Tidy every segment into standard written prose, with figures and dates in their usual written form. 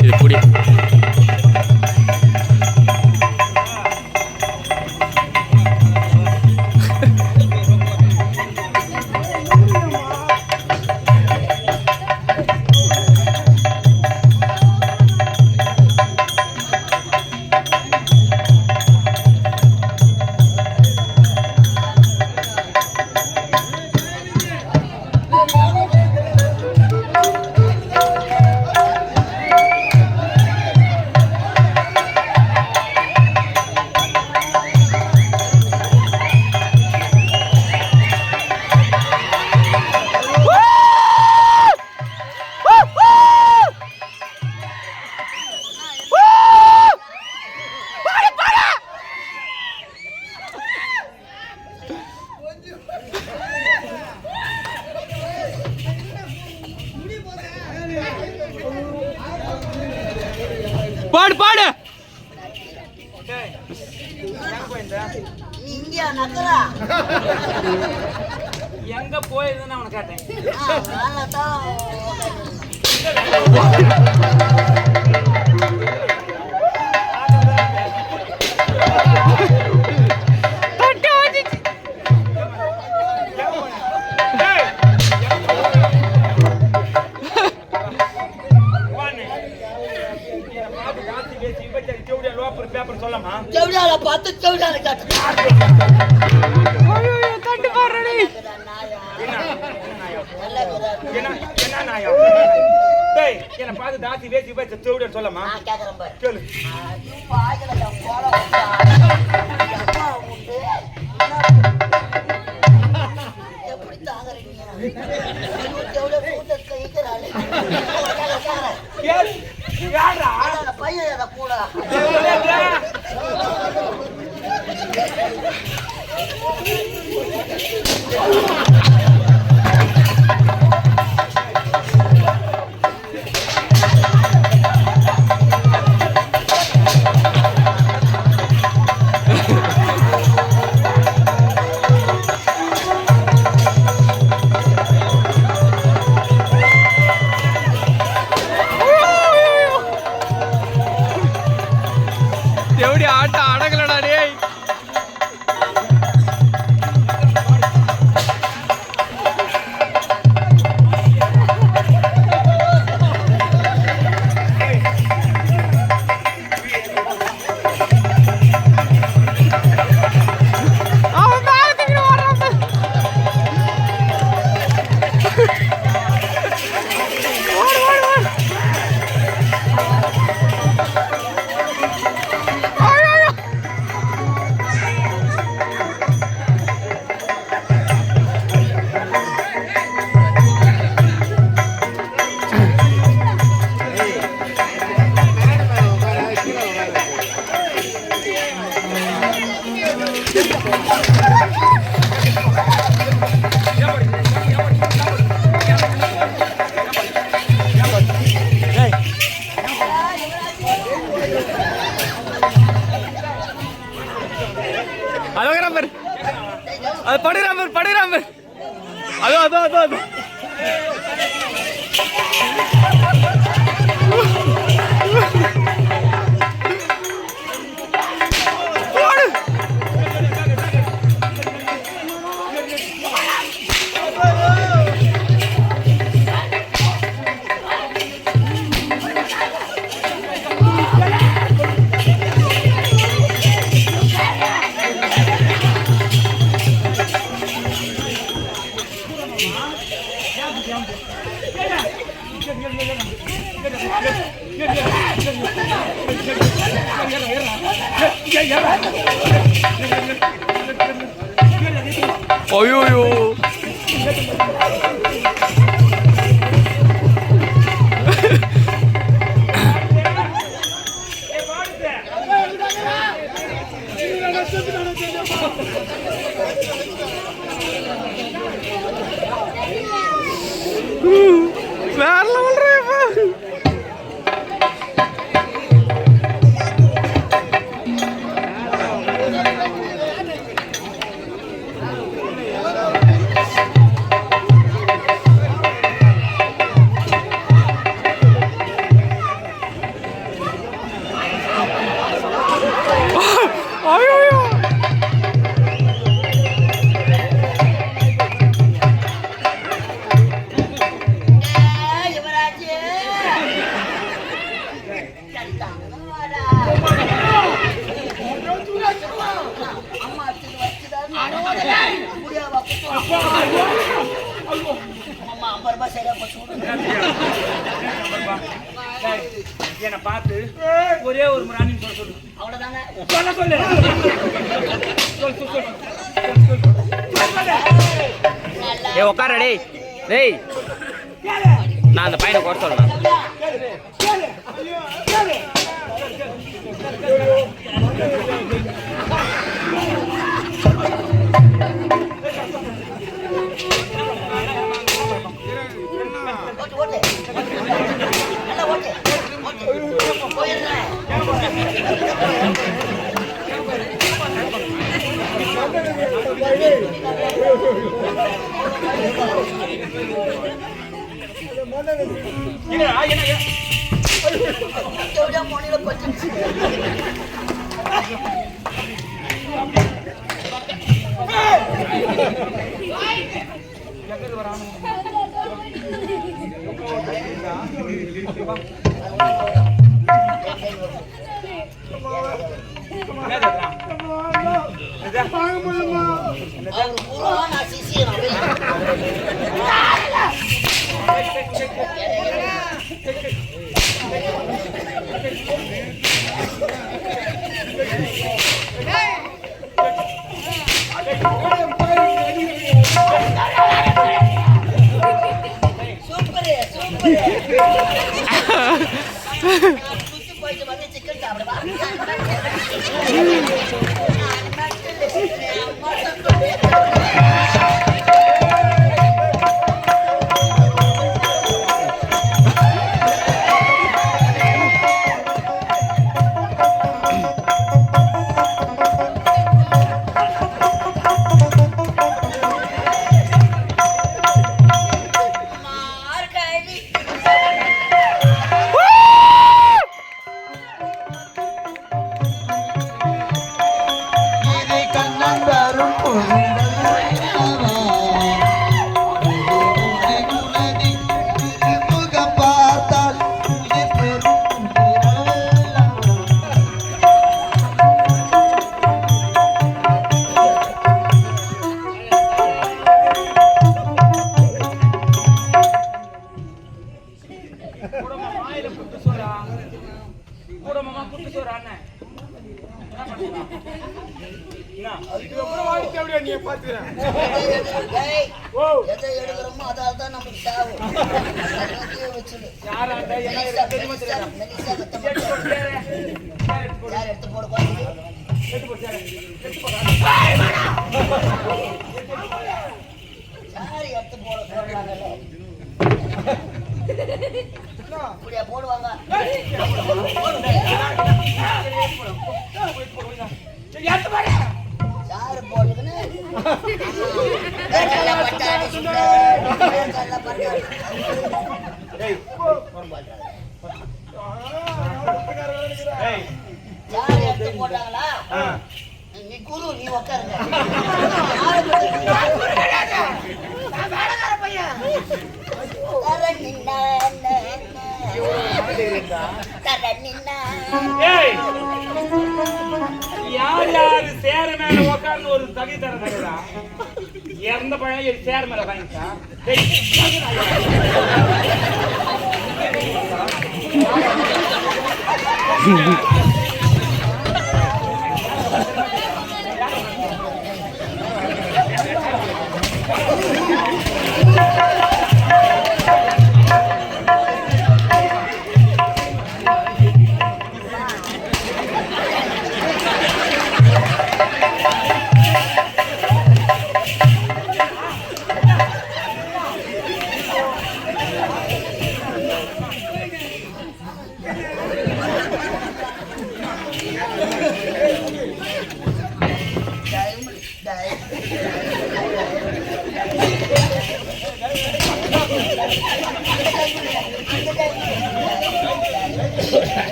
இது புடி பாடு பாடு எங்க போயிருந்தேன்னு அவனை கேட்டேன். பேப்பர் சொல்லமா செவிடால பார்த்து செவிடால காட்டு தட்டு பாடுறடி என்ன நாயம் டேய் என்ன பார்த்து தாசி வேசி போய் செவிடால சொல்லமா நான் கேக்குறேன் பாரு கேளு அது பாயல போற அப்பா உண்டு எப்படி தாங்கறீங்க செவிடால கூட்ட கைக்குறாளே கேளு யாரா அந்த பையன் அத கூட எப்படி ஆட்டம் அடங்கலடா டேய் அது படுகிறான் அதோ அதோ அதோ அதோ ஐயோ வேற லெவல் ரேப்பா. தானப்பா சரியா போச்சு என்ன பார்த்து ஒரே ஒரு ராணி சொல்ல சொல்லு. அவ்வளவுதாங்க சொல்ல சொல்லு. ஏய் உட்கார டேய் டேய் நான் அந்த பையனை குறை சொல்லணும் ஓட்டு நல்லா ஓட்டு போயிருந்தேன் மொழியில கொஞ்சம் நான் சிசிய சூப்பர் போயிட்டு வந்து சிக்கன் சாப்பிடுவா எடுக்கிறோமோ அதான் நமக்கு தேவை வச்சுடு எடுத்து போட சாரி எடுத்து போட சொல்றாங்கல்ல இப்படியா போடுவாங்க யாரு போடுதுன்னு யாரு எடுத்து போட்டாங்களா நீ குரு நீ உக்காருங்க யார் யாரு சேர மேல உக்காந்து ஒரு தகை தர தகதா இறந்த பழைய சேர மேல வாங்கிட்டா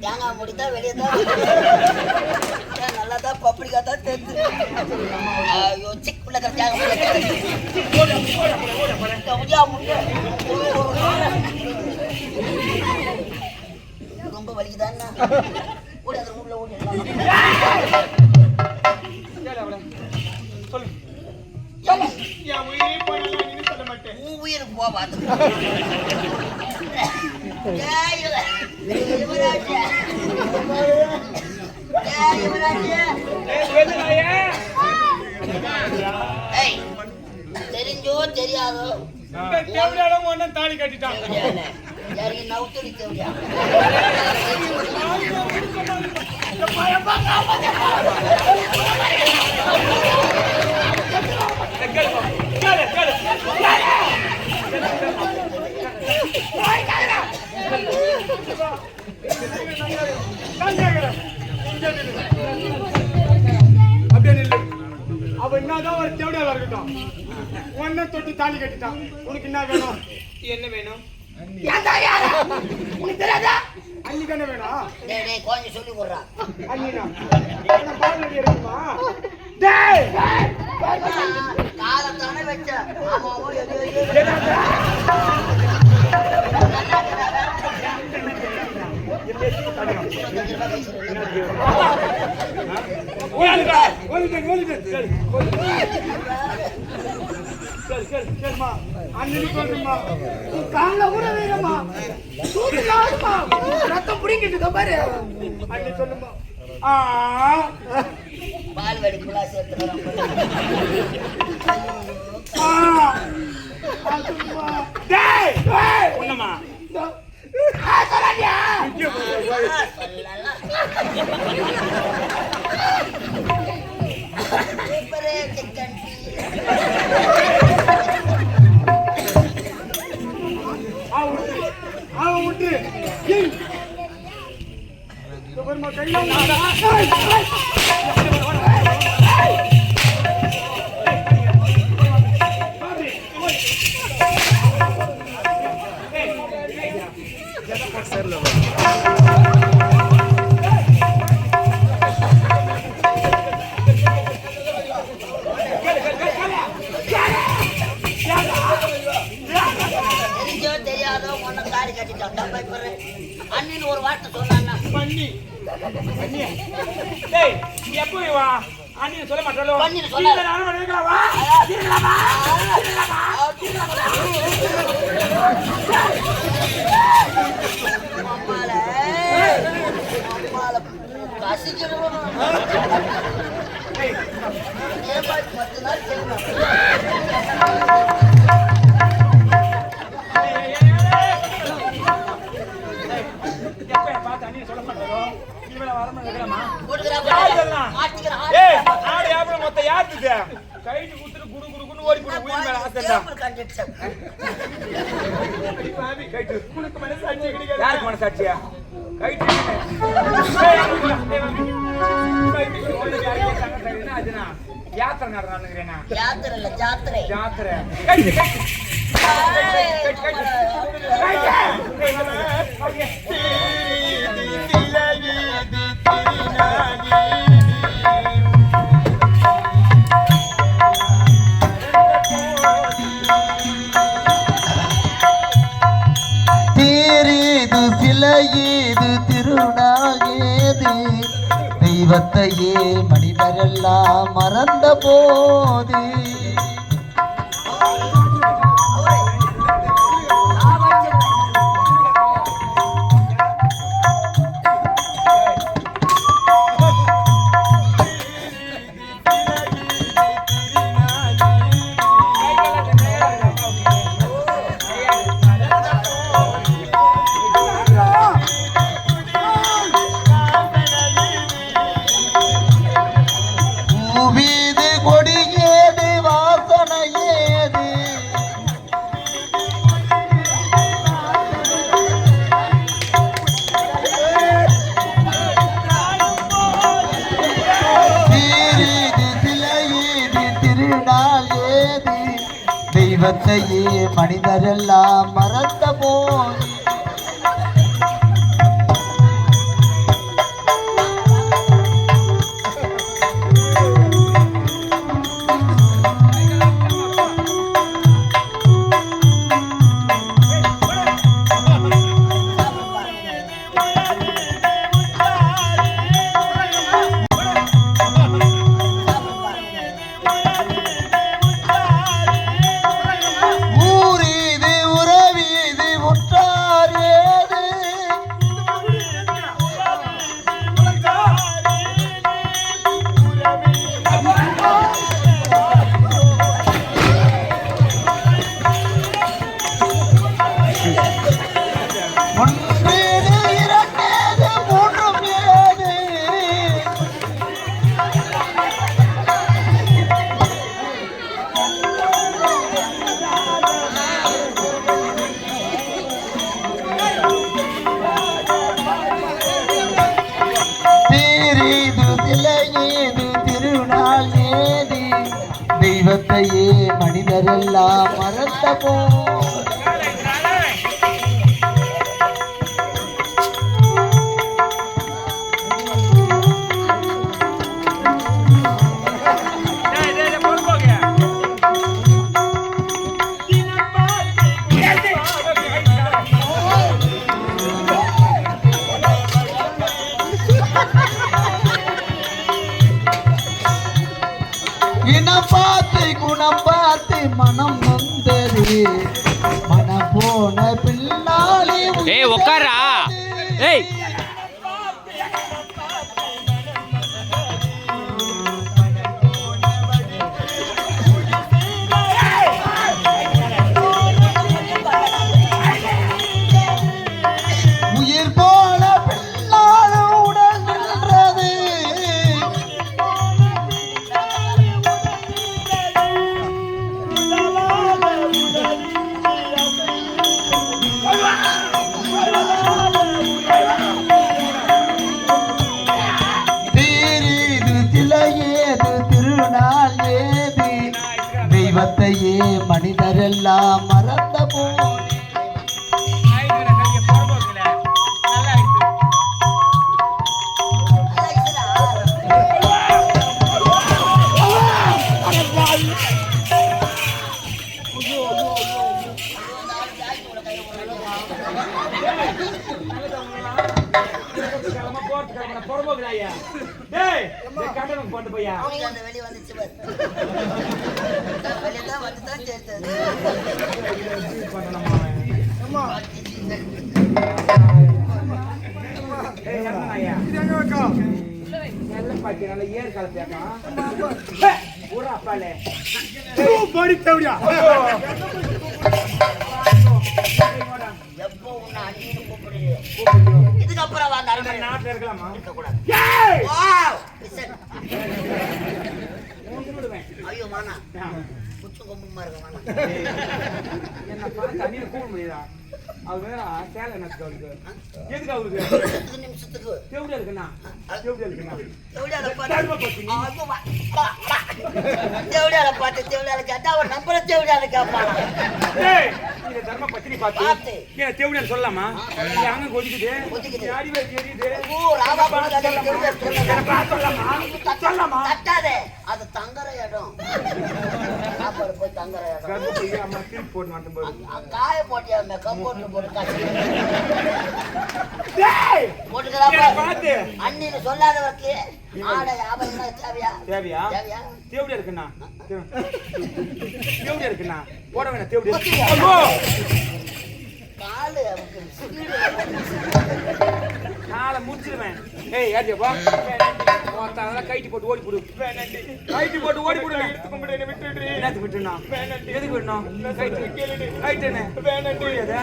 தேங்காய் முடித்தா வெளியே தான் நல்லா தான் பப்படிக்கா தான் தெரிஞ்சு ஐயோ சிக் உள்ள தேங்காய் ஓடி அந்த ரூம்ல ஓடி சொல்லு சொல்லு என் உயிரே போனாலும் நீ சொல்ல மாட்டேன் உன் உயிருக்கு போவாது யுவராஜ் தெரிஞ்சோ தெரியாதோ ஒன்னும் தாலி கட்டிட்டான் யாருக்கு நவுத்தடி தேவையா அவ என்னதான் ஒரு தேவையா இருக்கட்டும் ஒன்ன தொட்டு தாலி கட்டிட்டான் உனக்கு என்ன வேணும் என்ன வேணும் உனக்கு தெரியாதா அன்னைக்கு என்ன வேணும் கொஞ்சம் சொல்லி கொடுறான் அண்ணினா பால் இருக்குமா காலத்தானே வச்ச ஆமாவோ பால் வெடிப்புலா சேர்த்து அண்ணின்னு ஒரு வார்த்தை சொன்னா பண்ணி எப்போ வா அண்ணி சொல்ல மாட்டாளோ பண்ணின்னு சொன்னா கசிக்கணும் 10 நாள் கைட்டு குத்துட்டு குடு குடுக்குன்னு ஓடி போய் உயிர் மேல கைட்டு உனக்கு மனசாட்சி கிடையாது யாருக்கு மனசாட்சியா கைட்டு அதுனா யாத்திரை நடறானுங்கிறேனா யாத்திரை இல்ல ஜாத்திரை யாத்திரை இது திருநாள் ஏது தெய்வத்தையே மனிதரெல்லாம் மறந்த போது தெய்வத்தையே மனிதரெல்லாம் மறந்த போது ஒன்றேது இரண்டேது மூன்றும் ஏது தீரிது சிலையேது திருநாள் ஏதி தெய்வத்தையே மனிதரெல்லாம் மறந்த போ இனம் பார்த்து குணம் பார்த்து மனம் வந்தது மனம் போன பின்னாலே ஏய் உட்காரா ஏய் உயிர் போன பின்னாலும் உடல் நின்றது தீரிது திலையேது திருநாள் ஏது தெய்வத்தையே மனிதரெல்லாம் மறந்த போனே அவனுக்கு அந்த வெளியே வந்துச்சு பாரு. வெளியே தான் வந்து தான் சேர்த்தது. இது எங்க வைக்கும்? போடி தேவடியா எப்போ உன்னை அண்ணின்னு கூப்பிடுது. இதுக்கப்புறம் வா, அந்த அரண்மனை நாட்டுல இருக்கலாமா? இருக்கக்கூடாது. வாவ்! லிசன். ஐயோ மானா குச்சு கொம்புமா இருக்க மானா. என்ன பார்த்து அண்ணியை கூப்பிட முடியுதா? அது வேற சேலை எனக்கு அவருக்கு எதுக்கு அவருக்கு 10 நிமிஷத்துக்கு தேவடியா இருக்குண்ணா தேவடியா இருக்குண்ணா தேவடியால பாத்து ஐயோ வா, வா, வா. தேவடியால பாத்து தேவடியால கேட்டா அவர் நம்பரை தேவடியால கேட்பானா. ஏய் நீ தர்ம பத்தினி பார்த்து. பார்த்து ஏன் தேவடியா சொல்லலாமா நீ அங்க கொதிக்குது கொதிக்குது. யாரி வே தெரியுது ஓ ராவா பாத்து தேவடியால சொல்லலாமா சொல்லலாமா தட்டாதே, அது தங்கற இடம். சாப்பாடு போய் தங்கற இடம். கர்ப்பப்பைய அம்மா திருப்பி போட்டு மாட்டேன் பாரு காய போட்டியா கம்போர்ட்ல போட்டு காய்ச்சி டேய் போட்டுக்கிறா என்ன பாத்து அண்ணின்னு சொல்லாதவருக்கு ஆடை ஆபரணம் தேவையா தேவையா தேவையா தேவடியா இருக்குண்ணா தேவடியா இருக்குண்ணா போட வேணா தேவடியா ஐயோ காலு அவருக்கு ஸ்பீடு. நாளை முடிச்சிருவேன் ஏய் யாரு பா அதெல்லாம் கைட்டி போட்டு ஓடி போடு கைட்டி போட்டு ஓடி போடு என்னத்துக்கு விட்டுனா எதுக்கு விடணும் கைட்டு கைட்டுன்னு புரியாதா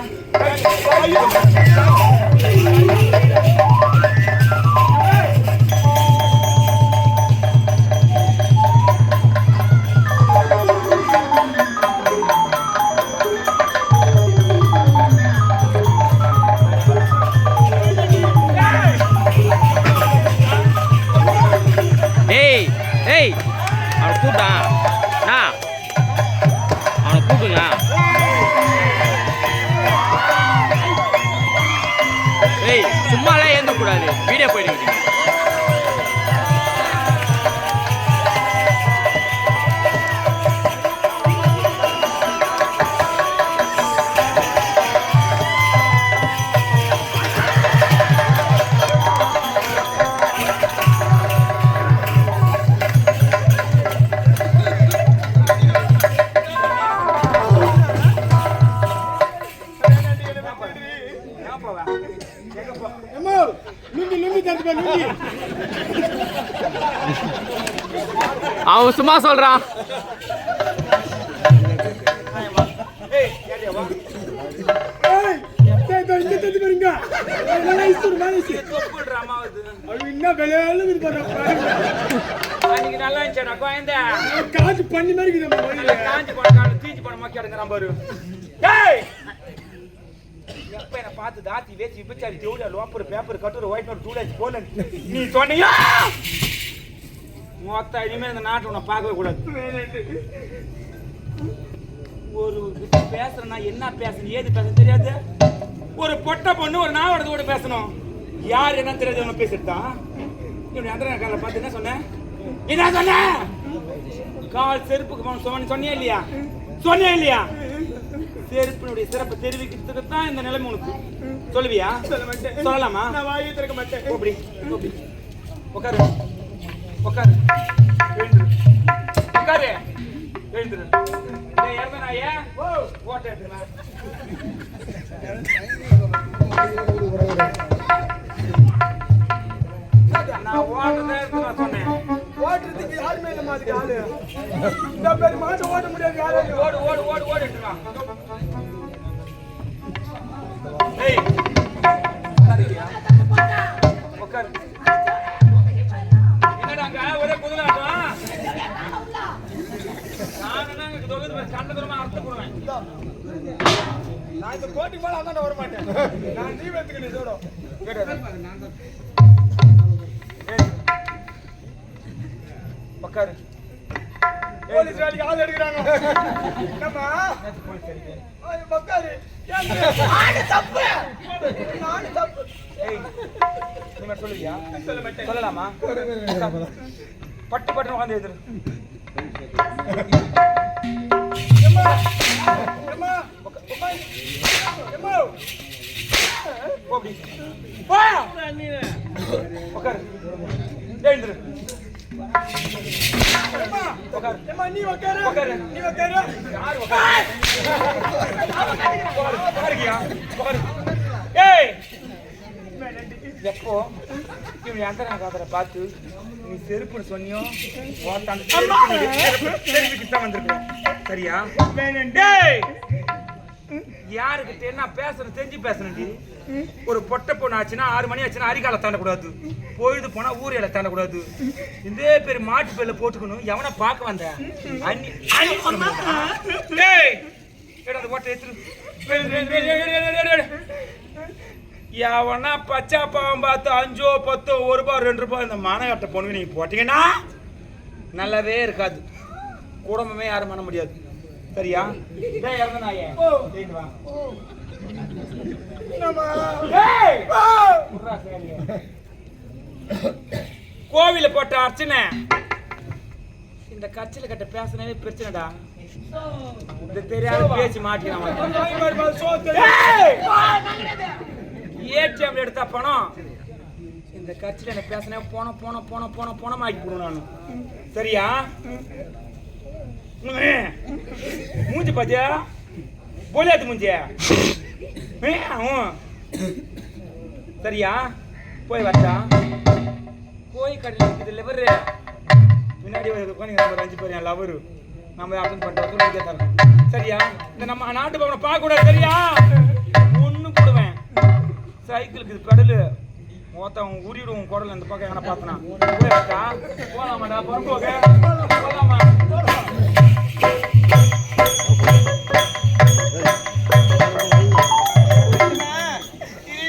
ஏய் ஏய் அவனை கூட்டான் நான் அவனை கூட்டுங்க ஏய் சும்மாலாம் ஏந்தக்கூடாது வீடியோ போயிடுவீங்க அவன் சும்மா சொல்றான் ஏய் இங்க தந்து பாருங்க தொப்புடுற அம்மாவது இன்னும் விளையாடு அன்னைக்கு நல்லா இருந்துச்சு குழந்த காஞ்சு பண்ணி மாதிரி காஞ்சி பண்ண தீஞ்சு பண்ண மாக்கி அடங்குறான் பாரு எப்ப என்ன பார்த்து தாத்தி வேச்சு விபச்சாரி தேவடியா லோப்பர் பேப்பர் கட்டுற ஒயிட் நோட் டூலேஜ் போல நீ சொன்னியா மொத்த இனிமேல் இந்த நாட்டை உன்னை பார்க்கவே கூடாது ஒரு பேசுறேன்னா என்ன பேசணும் ஏது பேச தெரியாது ஒரு பொட்டை பொண்ணு ஒரு நாவடத்தோட பேசணும் யார் என்ன தெரியாது ஒன்று பேசிட்டான் இப்படி அந்த காலை பார்த்து என்ன சொன்னேன் என்ன சொன்ன கால் செருப்புக்கு சொன்னியா இல்லையா செருப்பினுடைய சிறப்பை தெரிவிக்கிறதுக்கு தான் இந்த நிலைமை உனக்கு சொல்லுவியா சொல்லலாமா நான் வாயை திறக்க மாட்டேன் அப்படி உட்காரு உட்காரு உட்காரு எழுந்துரு இறந்தனாயே ஓட்ட எடுத்துக்கலாம் நான் ஓட்டதான் சொன்னேன் ஓட்டுறதுக்கு யாருமே இல்லை மாதிரி ஆளு இந்த பேர் மாட்டு ஓட்ட முடியாது யாரும் ஓடு ஓடு ஓடு ஓடு எடுத்துக்கலாம் ஏய் உட்காரு என்னடாங்க ஒரே குதிராட்டம் நான் தொகுதி கண்ட தூரமா அர்த்தம் போடுவேன் நான் இந்த கோட்டி மேல அந்தாண்ட வர மாட்டேன் நான் நீ எடுத்துக்கிட்டு இதோட உட்காரு போலீஸ் வேலைக்கு ஆள் எடுக்கிறாங்க என்னம்மா உட்காரு தப்பு ஏய் நீ சொல்லுவியா சொல்ல மாட்டேன் சொல்லலாமா பட்டு பட்டு உட்காந்து எழுதுரு உட்காரு எழுந்துரு நீ உட்காரு உட்காரு நீ உட்காரு யாரு உட்காரு ஏய் எப்போ இவன் எந்த காதரை பார்த்து நீ செருப்புன்னு சொன்னியோ செருப்புக்கிட்ட வந்திருக்கோம் சரியா யாருக்கிட்ட என்ன பேசணும் தெரிஞ்சு பேசணும்டி ஒரு பொட்டை பொண்ணு ஆச்சுன்னா 6 மணி ஆச்சுன்னா அரிகாலை தாண்டக்கூடாது பொழுது போனா ஊரையில தாண்டக்கூடாது இதே பேர் மாட்டு பேர்ல போட்டுக்கணும் எவனை பார்க்க வந்த எவனா பச்சா பாவம் பார்த்து 5 10 1 ரூபாய் 2 ரூபாய் இந்த மானகட்ட பொண்ணு நீங்க போட்டீங்கன்னா நல்லாவே இருக்காது குடும்பமே யாரும் பண்ண முடியாது சரியா கோவில போட்ட அர்ச்சனை இந்த கட்சியில கட்ட பேசினே பிரச்சனைடா இந்த தெரியாத பேச்சு மாட்டினான் ஏடிஎம் எடுத்தா பணம் இந்த கட்சியில என்ன பேசினே போன ஆக்கி போடுவேன் நானு சரியா மூஞ்சி பாத்தியா போலியாத்து மூஞ்சியா சரியா போய் வரட்டா போய் கடையில் லிவர் முன்னாடி 5 பேர் என் லவரு நம்ம அட்டன் பண்ணிட்டு தரணும் சரியா இந்த நம்ம நாட்டு பவனை பார்க்க கூடாது சரியா ஒன்னும் போடுவேன் சைக்கிளுக்கு இது கடலு மொத்தம் உரிவிடுவோம் குடல் அந்த பக்கம் எங்கன்னா பார்த்தனா போய் வரட்டா போலாமாடா போலாமா